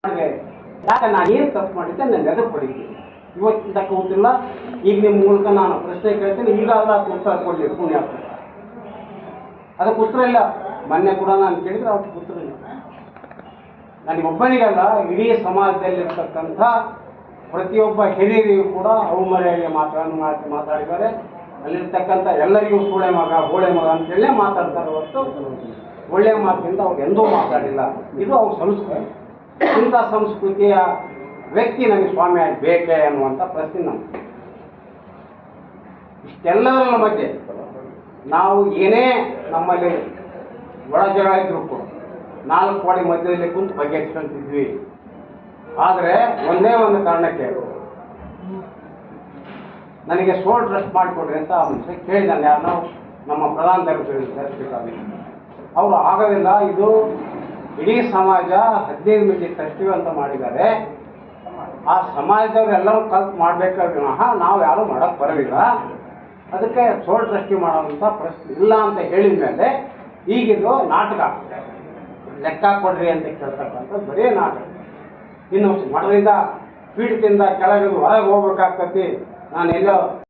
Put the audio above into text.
ಯಾಕೆ ನಾನು ಏನು ತಪ್ಪು ಮಾಡಿದ್ದೆ ನನ್ನ ಎದುರು ಪಡಿತೀನಿ ಇವತ್ತಿಂದ ಕೂತಿಲ್ಲ. ಈಗ ನಿಮ್ಮ ಮೂಲಕ ನಾನು ಪ್ರಶ್ನೆ ಕೇಳ್ತೀನಿ, ಈಗಾಗಲೇ ಅದಕ್ಕೆ ಉತ್ತರ ಕೊಡಲಿ ಪುಣ್ಯಾತ್ಮ. ಅದಕ್ಕೆ ಉತ್ತರ ಇಲ್ಲ. ಮೊನ್ನೆ ಕೂಡ ನಾನು ಕೇಳಿದ್ರೆ ಅದಕ್ಕೆ ಉತ್ತರ ಇಲ್ಲ. ನನಗೆ ಒಬ್ಬನಿಗಲ್ಲ, ಇಡೀ ಸಮಾಜದಲ್ಲಿರ್ತಕ್ಕಂಥ ಪ್ರತಿಯೊಬ್ಬ ಹಿರಿಯರಿಗೂ ಕೂಡ ಅವಮರ್ಯಾದೆ ಮಾತಾಡಿದ್ದಾರೆ. ಅಲ್ಲಿರ್ತಕ್ಕಂಥ ಎಲ್ಲರಿಗೂ ಸೂಳೆ ಮಗ ಗೋಳೆ ಮಗ ಅಂತೇಳಿ ಮಾತಾಡ್ತಾರೆ ಹೊರತು ಒಳ್ಳೆಯ ಮಾತಿನಿಂದ ಅವ್ರು ಎಂದೂ ಮಾತಾಡಿಲ್ಲ. ಇದು ಅವ್ರ ಸಂಸ್ಕೃತಿ. ಇಂಥ ಸಂಸ್ಕೃತಿಯ ವ್ಯಕ್ತಿ ನನಗೆ ಸ್ವಾಮಿಯಾಗಿ ಬೇಕೇ ಅನ್ನುವಂಥ ಪ್ರಶ್ನೆ ನಮಗೆ. ಇಷ್ಟೆಲ್ಲದರ ಮಧ್ಯೆ ನಾವು ಏನೇ ನಮ್ಮಲ್ಲಿ ಒಳ ಜಗಳ ಇದ್ರೂ ಕೂಡ 4 ಗೋಡೆ ಮಧ್ಯದಲ್ಲಿ ಕುಂತು ಬಗೆಹರಿಸ್ಕೊಂತಿದ್ವಿ. ಆದರೆ ಒಂದೇ ಒಂದು ಕಾರಣಕ್ಕೆ ನನಗೆ ಸೋಲ್ ಟ್ರಸ್ಟ್ ಮಾಡಿಕೊಡ್ರಿ ಅಂತ ಆ ಮನುಷ್ಯ ಕೇಳಿದ್ದಾನೆ. ನಾವು ನಮ್ಮ ಪ್ರಧಾನದಲ್ಲಿ ತಿಳಿಸ್ಬೇಕಾಗಿ ಅವರು ಆಗೋದಿಲ್ಲ, ಇದು ಇಡೀ ಸಮಾಜ 15 ಮಂದಿ ಟ್ರಸ್ಟಿವ್ ಅಂತ ಮಾಡಿದ್ದಾರೆ. ಆ ಸಮಾಜದವರೆಲ್ಲರೂ ಕಲ್ತು ಮಾಡಬೇಕಾದ್ರೆ ನಾವು ಯಾರೂ ಮಾಡೋಕ್ಕೆ ಬರೋದಿಲ್ಲ, ಅದಕ್ಕೆ ಸೋಲ್ ಟ್ರಸ್ಟಿ ಮಾಡೋವಂಥ ಪ್ರಶ್ನೆ ಇಲ್ಲ ಅಂತ ಹೇಳಿದ ಮೇಲೆ ಈಗಿದು ನಾಟಕ ಲೆಕ್ಕ ಕೊಡ್ರಿ ಅಂತ ಕೇಳ್ತಕ್ಕಂಥ ಬರೀ ನಾಟಕ. ಇನ್ನು ಮಠದಿಂದ ಪೀಠದಿಂದ ಕೆಳಗೆ ಹೊರಗೆ ಹೋಗ್ಬೇಕಾಗ್ತತಿ. ನಾನು ಎಲ್ಲೋ